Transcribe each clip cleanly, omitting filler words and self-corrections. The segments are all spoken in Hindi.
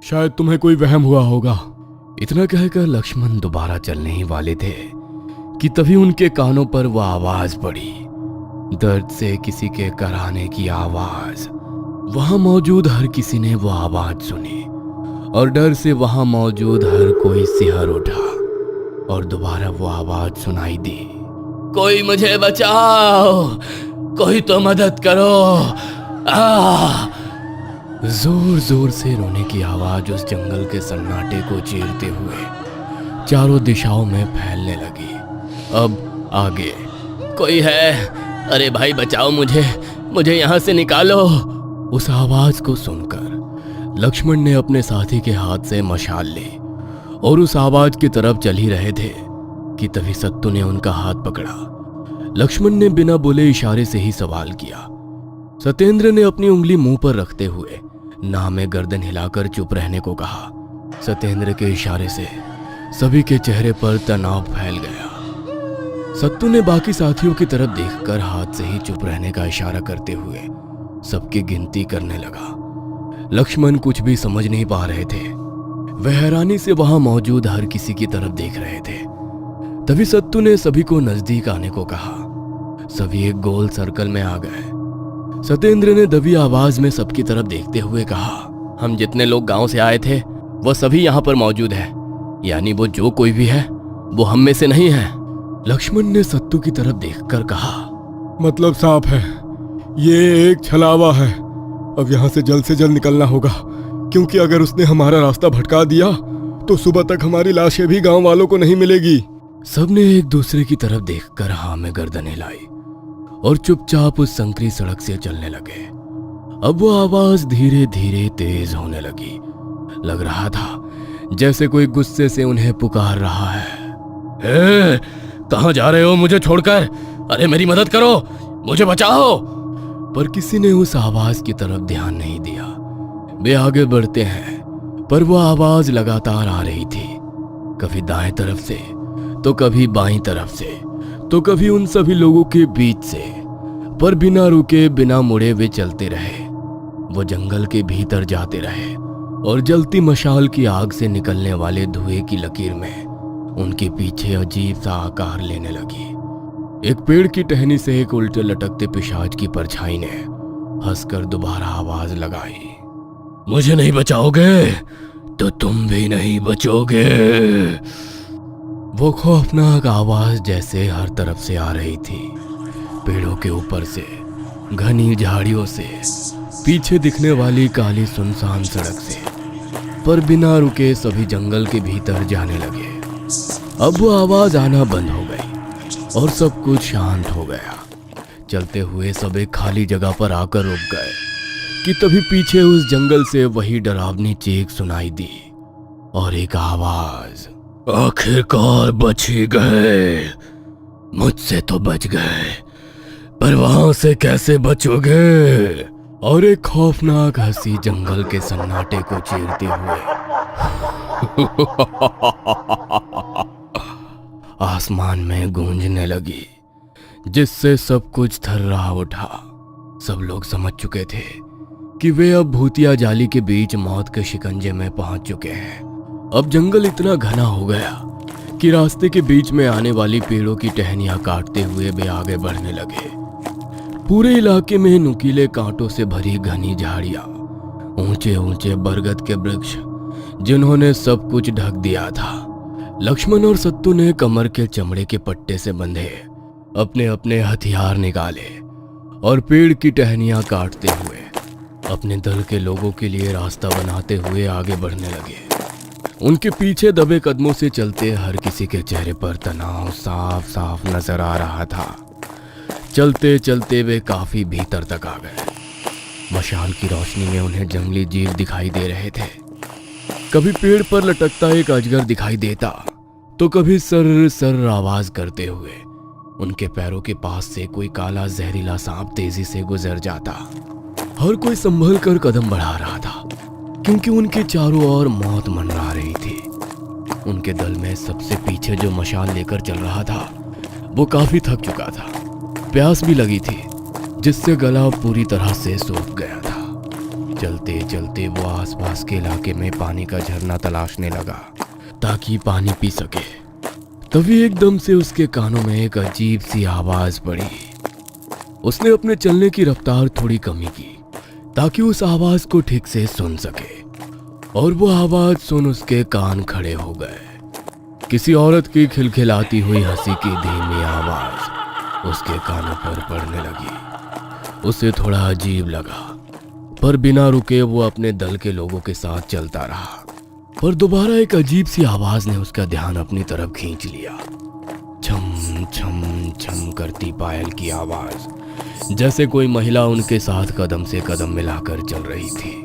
शायद तुम्हें कोई वहम हुआ होगा। इतना कहकर लक्ष्मण दोबारा चलने ही वाले थे कि तभी उनके कानों पर वह आवाज पड़ी, दर्द से किसी के कराहने की आवाज। वहां मौजूद हर किसी ने वो आवाज सुनी और डर से वहां मौजूद हर कोई सिहर उठा और दोबारा वो आवाज सुनाई दी, कोई मुझे बचाओ, कोई तो मदद करो। जोर जोर से रोने की आवाज उस जंगल के सन्नाटे को चीरते हुए चारों दिशाओं में फैलने लगी। अब आगे कोई है? अरे भाई बचाओ मुझे यहाँ से निकालो। उस आवाज को सुनकर लक्ष्मण ने अपने साथी के हाथ से मशाल ली और उस आवाज की तरफ चल ही रहे थे कि तभी सत्तू ने उनका हाथ पकड़ा। लक्ष्मण ने बिना बोले इशारे से ही सवाल किया। सत्येंद्र ने अपनी उंगली मुंह पर रखते हुए ना में गर्दन हिलाकर चुप रहने को कहा। सत्येंद्र के इशारे से सभी के चेहरे पर तनाव फैल गया। सत्तू ने बाकी साथियों की तरफ देखकर हाथ से ही चुप रहने का इशारा करते हुए सबकी गिनती करने लगा। लक्ष्मण कुछ भी समझ नहीं पा रहे थे। वह हैरानी से वहां मौजूद हर किसी की तरफ देख रहे थे। तभी सत्तू ने सभी को नजदीक आने को कहा। सभी एक गोल सर्कल में आ गए। सत्येंद्र ने दबी आवाज में सबकी तरफ देखते हुए कहा, हम जितने लोग गांव से आए थे वो सभी यहाँ पर मौजूद है, यानी वो जो कोई भी है वो हम में से नहीं है। लक्ष्मण ने सत्तू की तरफ देखकर कहा, मतलब साफ है, ये एक छलावा है। अब यहाँ से जल्द निकलना होगा, क्योंकि अगर उसने हमारा रास्ता भटका दिया तो सुबह तक हमारी लाशें भी गांव वालों को नहीं मिलेगी। सबने एक दूसरे की तरफ देखकर हाँ में गर्दन हिलाई और चुपचाप उस संकरी सड़क से चलने लगे। अब वो आवाज धीरे धीरे तेज होने लगी। लग रहा था जैसे कोई गुस्से से उन्हें पुकार रहा है। कहां जा रहे हो मुझे छोड़कर? अरे मेरी मदद करो, मुझे बचाओ। पर किसी ने उस आवाज की तरफ ध्यान नहीं दिया। वे आगे बढ़ते हैं पर वो आवाज लगातार आ रही थी, कभी दाएं तरफ से तो कभी बाईं तरफ से तो कभी उन सभी लोगों के बीच से। पर बिना रुके बिना मुड़े वे चलते रहे। वो जंगल के भीतर जाते रहे और जलती मशाल की आग से निकलने वाले धुएं की लकीर में उनके पीछे अजीब सा आकार लेने लगी। एक पेड़ की टहनी से एक उल्टे लटकते पिशाच की परछाई ने हंसकर दोबारा आवाज लगाई, मुझे नहीं बचाओगे तो तुम भी नहीं बचोगे। वो खौफनाक आवाज जैसे हर तरफ से आ रही थी, पेड़ों के ऊपर से, घनी झाड़ियों से, पीछे दिखने वाली काली सुनसान सड़क से। पर बिना रुके सभी जंगल के भीतर जाने लगे। अब वो आवाज आना बंद हो गई और सब कुछ शांत हो गया। चलते हुए सब एक खाली जगह पर आकर रुक गए कि तभी पीछे उस जंगल से वही डरावनी चीख सुनाई दी और एक आवाज, आखिरकार बच ही गए, मुझसे तो बच गए, पर वहां से कैसे बचोगे? और एक खौफनाक हंसी जंगल के सन्नाटे को चीरते हुए आसमान में गूंजने लगी, जिससे सब कुछ थर्रा उठा। सब लोग समझ चुके थे कि वे अब भूतिया जाली के बीच मौत के शिकंजे में पहुंच चुके हैं। अब जंगल इतना घना हो गया कि रास्ते के बीच में आने वाली पेड़ों की टहनियां काटते हुए वे आगे बढ़ने लगे। पूरे इलाके में नुकीले कांटों से भरी घनी झाड़ियां, ऊंचे ऊंचे बरगद के वृक्ष जिन्होंने सब कुछ ढक दिया था। लक्ष्मण और सत्तू ने कमर के चमड़े के पट्टे से बंधे अपने अपने हथियार निकाले और पेड़ की टहनियां काटते हुए अपने दल के लोगों के लिए रास्ता बनाते हुए आगे बढ़ने लगे। उनके पीछे दबे कदमों से चलते हर किसी के चेहरे पर तनाव साफ साफ नजर आ रहा था। चलते चलते वे काफी भीतर तक आ गए। मशाल की रोशनी में उन्हें जंगली जीव दिखाई दे रहे थे। कभी पेड़ पर लटकता एक अजगर दिखाई देता तो कभी सर्र सर्र आवाज करते हुए उनके पैरों के पास से कोई काला जहरीला सांप तेजी से गुजर जाता। हर कोई संभल कर कदम बढ़ा रहा था, क्योंकि उनके चारों ओर मौत मंडरा रही थी। उनके दल में सबसे पीछे जो मशाल लेकर चल रहा था वो काफी थक चुका था, प्यास भी लगी थी, जिससे गला पूरी तरह से सूख गया था। चलते चलते वो आसपास के इलाके में पानी का झरना तलाशने लगा ताकि पानी पी सके। तभी एकदम से उसके कानों में एक अजीब सी आवाज पड़ी। उसने अपने चलने की रफ्तार थोड़ी कमी की ताकि उस आवाज को ठीक से सुन सके, और वो आवाज सुन उसके कान खड़े हो गए। किसी औरत की खिलखिलाती हुई हंसी की धीमी आवाज उसके कानों पर पड़ने लगी। उसे थोड़ा अजीब लगा, पर बिना रुके वो अपने दल के लोगों के साथ चलता रहा। पर दोबारा एक अजीब सी आवाज ने उसका ध्यान अपनी तरफ खींच लिया। छम छम छम करती पायल की आवाज, जैसे कोई महिला उनके साथ कदम से कदम मिलाकर चल रही थी।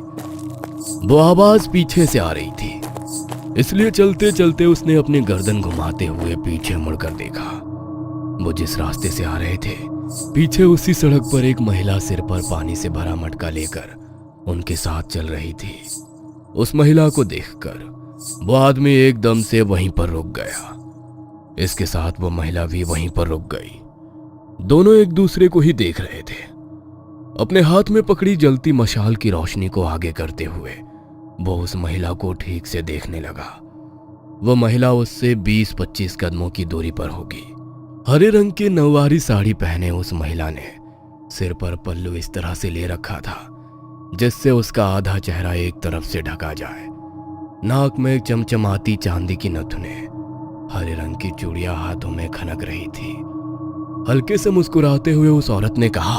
वो आवाज पीछे से आ रही थी, इसलिए चलते चलते उसने अपनी गर्दन घुमाते हुए पीछे मुड़कर देखा। वो जिस रास्ते से आ रहे थे, पीछे उसी सड़क पर एक महिला सिर पर पानी से भरा मटका लेकर उनके साथ चल रही थी। उस महिला को देखकर वो आदमी एकदम से वहीं पर रुक गया। इसके साथ वो महिला भी वहीं पर रुक गई। दोनों एक दूसरे को ही देख रहे थे। अपने हाथ में पकड़ी जलती मशाल की रोशनी को आगे करते हुए वो उस महिला को ठीक से देखने लगा। वो महिला उससे 20-25 कदमों की दूरी पर होगी। हरे रंग की नौवारी साड़ी पहने उस महिला ने सिर पर पल्लू इस तरह से ले रखा था जिससे उसका आधा चेहरा एक तरफ से ढका जाए। नाक में चमचमाती चांदी की नथुने, हरे रंग की चूड़ियां हाथों में खनक रही थी। हल्के से मुस्कुराते हुए उस औरत ने कहा,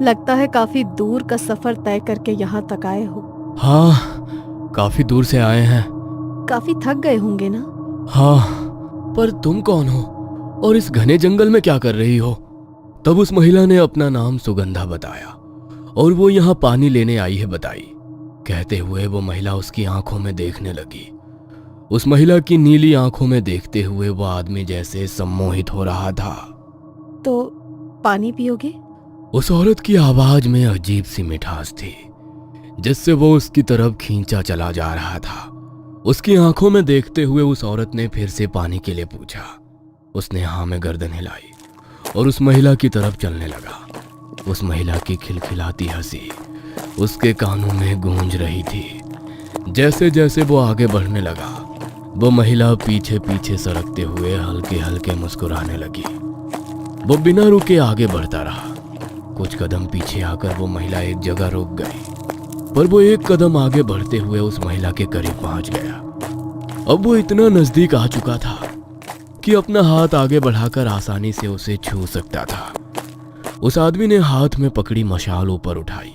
लगता है काफी दूर का सफर तय करके यहाँ तक आए हो। हाँ, काफी दूर से आए हैं। काफी थक गए होंगे ना? हाँ, पर तुम कौन हो और इस घने जंगल में क्या कर रही हो? तब उस महिला ने अपना नाम सुगंधा बताया और वो यहाँ पानी लेने आई है बताई। कहते हुए वो महिला उसकी आंखों में देखने लगी। उस महिला की नीली आंखों में देखते हुए वो आदमी जैसे सम्मोहित हो रहा था। तो पानी पियोगे? उस औरत की आवाज में अजीब सी मिठास थी जिससे वो उसकी तरफ खींचा चला जा रहा था। उसकी आंखों में देखते हुए उस औरत ने फिर से पानी के लिए पूछा। उसने हाँ में गर्दन हिलाई और उस महिला की तरफ चलने लगा। उस महिला की खिलखिलाती हंसी उसके कानों में गूंज रही थी। जैसे जैसे वो आगे बढ़ने लगा, वो महिला पीछे पीछे सरकते हुए हल्के हल्के मुस्कुराने लगी। वो बिना रुके आगे बढ़ता रहा। कुछ कदम पीछे आकर वो महिला एक जगह रुक गई, पर वो एक कदम आगे बढ़ते हुए उस महिला के करीब पहुंच गया। अब वो इतना नजदीक आ चुका था कि अपना हाथ आगे बढ़ाकर आसानी से उसे छू सकता था। उस आदमी ने हाथ में पकड़ी मशाल ऊपर उठाई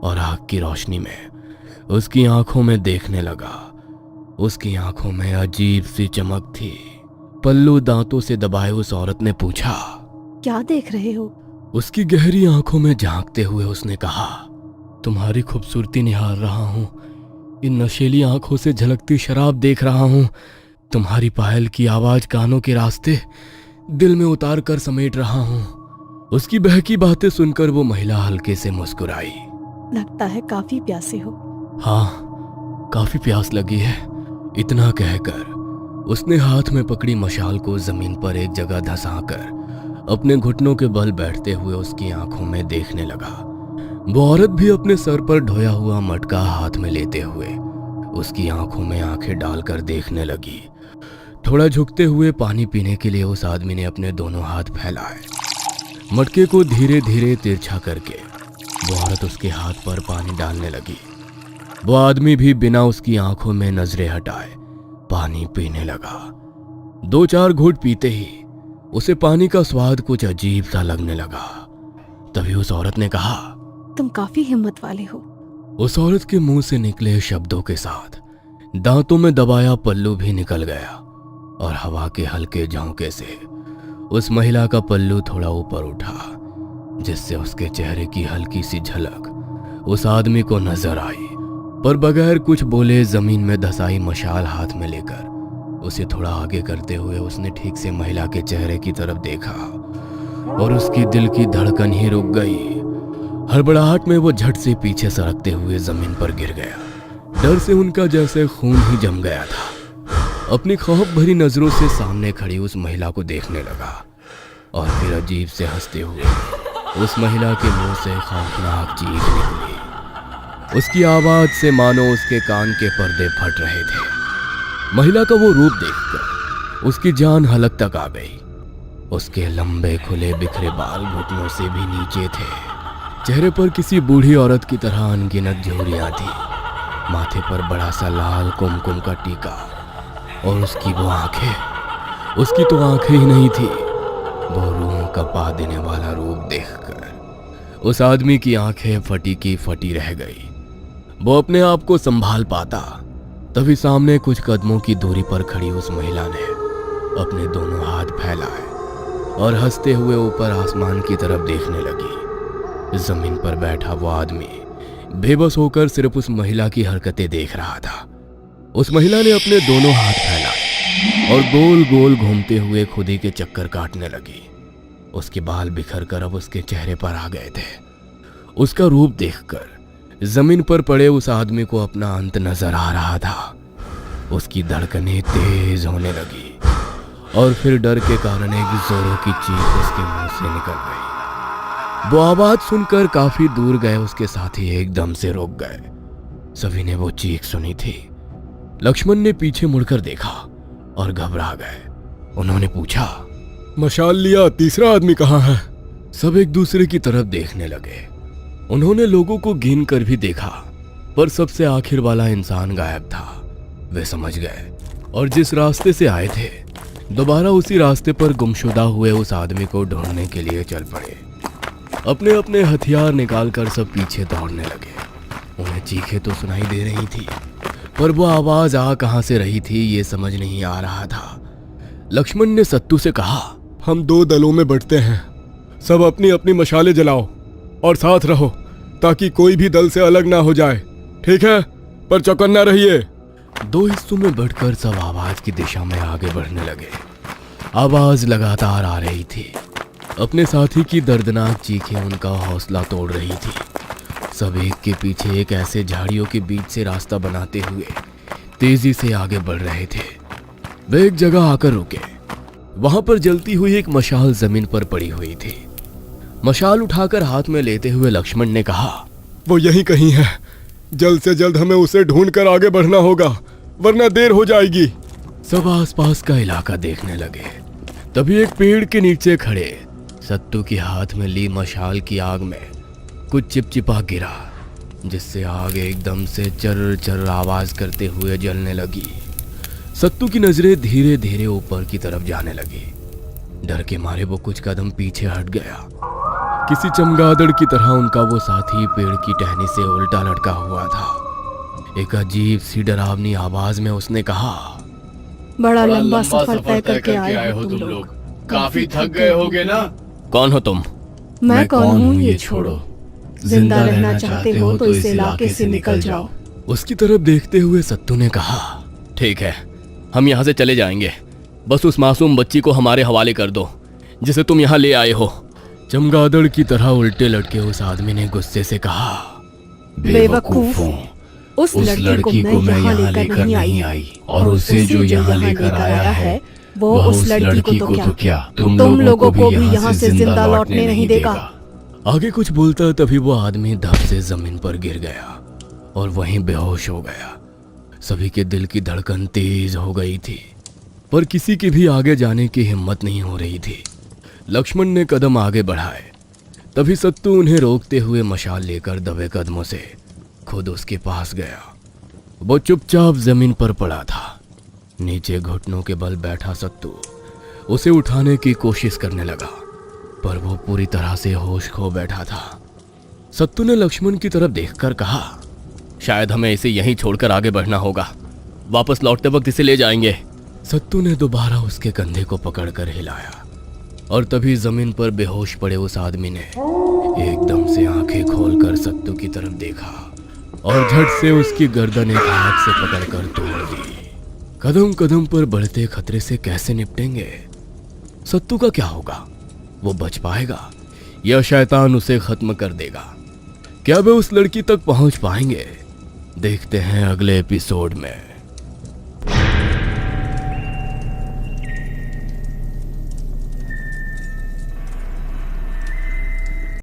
और आग की रोशनी में उसकी आंखों में देखने लगा। उसकी आंखों में अजीब सी चमक थी। पल्लू दांतों से दबाए उस औरत ने पूछा, क्या देख रहे हो? उसकी गहरी आंखों में झांकते हुए उसने कहा, तुम्हारी खूबसूरती निहार रहा हूं। इन नशीली आंखों से झलकती शराब देख रहा हूं। तुम्हारी पायल की आवाज कानों के रास्ते दिल में उतार कर समेट रहा हूं। उसकी बहकी बातें सुनकर वो महिला हल्के से मुस्कुराई। लगता है काफी प्यासे हो। हाँ, काफी प्यास लगी है। इतना कहकर उसने हाथ में पकड़ी मशाल को जमीन पर एक जगह धंसाकर अपने घुटनों के बल बैठते हुए उसकी आंखों में देखने लगा। वो औरत भी अपने सर पर ढोया हुआ मटका हाथ में लेते हुए उसकी आंखों में आंखें डालकर देखने लगी। थोड़ा झुकते हुए पानी पीने के लिए उस आदमी ने अपने दोनों हाथ फैलाए। मटके को धीरे धीरे तिरछा करके वो औरत उसके हाथ पर पानी डालने लगी। वो आदमी भी बिना उसकी आंखों में नजरें हटाए पानी पीने लगा। 2-4 घूंट पीते ही उसे पानी का स्वाद कुछ अजीब सा लगने लगा। तभी उस औरत ने कहा, तुम काफी हिम्मत वाले हो। उस औरत के मुंह से निकले शब्दों के साथ दांतों में दबाया पल्लू भी निकल गया और हवा के हल्के झोंके से उस महिला का पल्लू थोड़ा ऊपर उठा, जिससे उसके चेहरे की हल्की सी झलक उस आदमी को नजर आई। पर बगैर कुछ बोले जमीन में धंसाई मशाल हाथ में लेकर उसे थोड़ा आगे करते हुए उसने ठीक से महिला के चेहरे की तरफ देखा और उसकी दिल की धड़कन ही रुक गई। हड़बड़ाहट में वो झट से पीछे सरकते हुए जमीन पर गिर गया। डर से उनका जैसे खून ही जम गया था। अपनी खौफ भरी नजरों से सामने खड़ी उस महिला को देखने लगा और फिर अजीब से हंसते हुए उस महिला के मुंह से खौफनाक चीख निकली। उसकी आवाज से मानो उसके कान के पर्दे फट रहे थे। महिला का वो रूप देखकर उसकी जान हलक तक आ गई। उसके लंबे खुले बिखरे बाल घुटनों से भी नीचे थे। चेहरे पर किसी बूढ़ी औरत की तरह अनगिनत झुर्रियां थी। माथे पर बड़ा सा लाल कुमकुम का टीका और उसकी वो आंखें, उसकी तो आंखें ही नहीं थी। वो रूह कपा देने वाला रूप देखकर उस आदमी की आंखें फटी की फटी रह गई। वो अपने आप को संभाल पाता तभी सामने कुछ कदमों की दूरी पर खड़ी उस महिला ने अपने दोनों हाथ फैलाए और हंसते हुए ऊपर आसमान की तरफ देखने लगी। जमीन पर बैठा वो आदमी बेबस होकर सिर्फ उस महिला की हरकतें देख रहा था। उस महिला ने अपने दोनों हाथ फैलाए और गोल गोल घूमते हुए खुदी के चक्कर काटने लगी। उसके बाल बिखर कर अब उसके चेहरे पर आ गए थे। उसका रूप देखकर जमीन पर पड़े उस आदमी को अपना अंत नजर आ रहा था। उसकी धड़कनें तेज होने लगी और फिर डर के कारण एक जोरों की चीख उसके मुंह से निकल गई। वो आवाज सुनकर काफी दूर गए उसके साथी एकदम से रुक गए। सभी ने वो चीख सुनी थी। लक्ष्मण ने पीछे मुड़कर देखा और घबरा गए। उन्होंने पूछा, मशाल लिया, तीसरा आदमी कहाँ है? सब एक दूसरे की तरफ देखने लगे। उन्होंने लोगों को गिन कर भी देखा पर सबसे आखिर वाला इंसान गायब था। वे समझ गए और जिस रास्ते से आए थे दोबारा उसी रास्ते पर गुमशुदा हुए उस आदमी को ढूंढने के लिए चल पड़े। अपने अपने हथियार निकालकर सब पीछे दौड़ने लगे। उन्हें चीखें तो सुनाई दे रही थी पर वो आवाज आ कहां से रही थी ये समझ नहीं आ रहा था। लक्ष्मण ने सत्तू से कहा, हम 2 दलों में बंटते हैं। सब अपनी अपनी मशालें जलाओ और साथ रहो ताकि कोई भी दल से अलग ना हो जाए, ठीक है? पर चौकन्ना रहिए। 2 हिस्सों में बढ़कर सब आवाज की दिशा में आगे बढ़ने लगे। आवाज लगातार आ रही थी। अपने साथी की दर्दनाक चीखें उनका हौसला तोड़ रही थी। सब एक के पीछे एक ऐसे झाड़ियों के बीच से रास्ता बनाते हुए तेजी से आगे बढ़ रहे थे। वे एक जगह आकर रुके। वहां पर जलती हुई एक मशाल जमीन पर पड़ी हुई थी। मशाल उठाकर हाथ में लेते हुए लक्ष्मण ने कहा, वो यहीं कहीं है। जल्द से जल्द हमें उसे ढूंढकर आगे बढ़ना होगा वरना देर हो जाएगी। सब आसपास का इलाका देखने लगे। तभी एक पेड़ के नीचे खड़े सत्तू की हाथ में ली मशाल की आग में कुछ चिपचिपा गिरा जिससे आग एकदम से चर चर आवाज करते हुए जलने लगी। सत्तू की नजरें धीरे धीरे ऊपर की तरफ जाने लगी। डर के मारे वो कुछ कदम पीछे हट गया। किसी चमगादड़ की तरह उनका वो साथी पेड़ की टहनी से उल्टा लटका हुआ था। एक अजीब सी डरावनी आवाज में उसने कहा, बड़ा लंबा सफर तय करके आए हो तुम लोग। काफी थक गए होगे ना? कौन हो तुम? मैं कौन हूँ ये छोड़ो। जिंदा रहना चाहते हो तो इस इलाके से निकल जाओ। उसकी तरफ देखते हुए सत्तू ने कहा, ठीक है, हम यहाँ से चले जाएंगे। बस उस मासूम बच्ची को हमारे हवाले कर दो जिसे तुम यहाँ ले आए हो। चमगादड़ की तरह उल्टे लटके उस आदमी ने गुस्से से कहा, बेवकूफों, उस लड़की को मैं यहाँ लेकर नहीं आई और उसे जो यहाँ लेकर आया है वो उस लड़की को तो क्या तुम लोगों को भी यहाँ से जिंदा लौटने नहीं देगा। आगे कुछ बोलता तभी वो आदमी धप से जमीन पर गिर गया और वहीं बेहोश हो गया। सभी के दिल की धड़कन तेज हो गई थी पर किसी की भी आगे जाने की हिम्मत नहीं हो रही थी। लक्ष्मण ने कदम आगे बढ़ाए तभी सत्तू उन्हें रोकते हुए मशाल लेकर दबे कदमों से खुद उसके पास गया। वो चुपचाप जमीन पर पड़ा था। नीचे घुटनों के बल बैठा सत्तू उसे उठाने की कोशिश करने लगा पर वो पूरी तरह से होश खो बैठा था। सत्तू ने लक्ष्मण की तरफ देखकर कहा, शायद हमें इसे यहीं छोड़कर आगे बढ़ना होगा। वापस लौटते वक्त इसे ले जाएंगे। सत्तू ने दोबारा उसके कंधे को पकड़कर हिलाया और तभी जमीन पर बेहोश पड़े उस आदमी ने एकदम से आंखें खोलकर सत्तू की तरफ देखा और झट से उसकी गर्दन एक हाथ से पकड़कर तोड़ दी। कदम कदम पर बढ़ते खतरे से कैसे निपटेंगे? सत्तू का क्या होगा? वो बच पाएगा या शैतान उसे खत्म कर देगा? क्या वे उस लड़की तक पहुंच पाएंगे? देखते हैं अगले एपिसोड में।